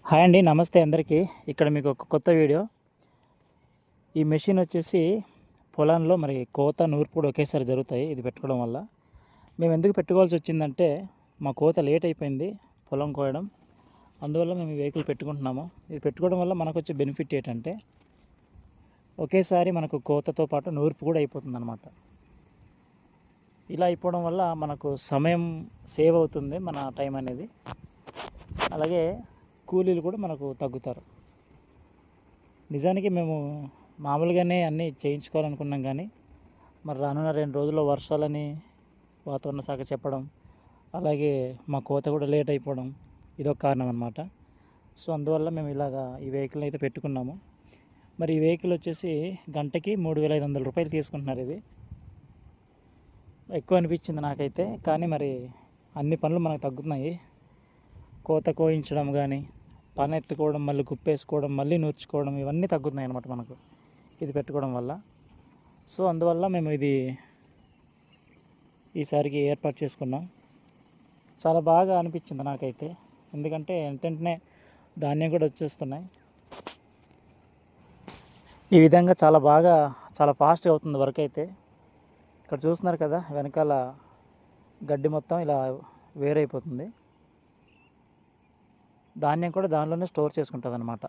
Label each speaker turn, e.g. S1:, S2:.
S1: Hi అండి, నమస్తే అందరికీ. ఇక్కడ మీకు ఒక కొత్త వీడియో. ఈ మెషిన్ వచ్చేసి పొలంలో మరి కోత, నూర్పు కూడా ఒకేసారి జరుగుతాయి ఇది పెట్టుకోవడం వల్ల. మేము ఎందుకు పెట్టుకోవాల్సి వచ్చిందంటే, మా కోత లేట్ అయిపోయింది పొలం కోయడం. అందువల్ల మేము ఈ వెహికల్ పెట్టుకుంటున్నాము. ఇది పెట్టుకోవడం వల్ల మనకు వచ్చే బెనిఫిట్ ఏంటంటే, ఒకేసారి మనకు కోతతో పాటు నూర్పు కూడా అయిపోతుంది అన్నమాట. ఇలా అయిపోవడం వల్ల మనకు సమయం సేవ్ అవుతుంది, మన టైం అనేది. అలాగే కూలీలు కూడా మనకు తగ్గుతారు. నిజానికి మేము మామూలుగానే అన్నీ చేయించుకోవాలనుకున్నాం, కానీ మరి రానున్న 2 రోజుల్లో వర్షాలని వాతావరణ శాఖ చెప్పడం, అలాగే మా కోత కూడా లేట్ అయిపోవడం ఇదొక కారణం అన్నమాట. సో అందువల్ల మేము ఇలాగా ఈ వెహికల్ అయితే పెట్టుకున్నాము. మరి ఈ వెహికల్ వచ్చేసి గంటకి 3,500 రూపాయలు తీసుకుంటున్నారు. ఇది ఎక్కువ అనిపించింది నాకైతే, కానీ మరి అన్ని పనులు మనకు తగ్గుతున్నాయి. కోత కోయించడం కానీ, పని ఎత్తుకోవడం, మళ్ళీ కుప్పేసుకోవడం, మళ్ళీ నూర్చుకోవడం, ఇవన్నీ తగ్గుతున్నాయి అన్నమాట మనకు ఇది పెట్టుకోవడం వల్ల. సో అందువల్ల మేము ఇది ఈసారికి ఏర్పాటు చేసుకున్నాం. చాలా బాగా అనిపించింది నాకైతే, ఎందుకంటే వెంటనే ధాన్యం కూడా వచ్చేస్తున్నాయి. ఈ విధంగా చాలా ఫాస్ట్గా అవుతుంది వర్క్ అయితే. ఇక్కడ చూస్తున్నారు కదా, వెనకాల గడ్డి మొత్తం ఇలా వేరైపోతుంది. ధాన్యం కూడా దానిలోనే స్టోర్ చేసుకుంటుంది అన్నమాట.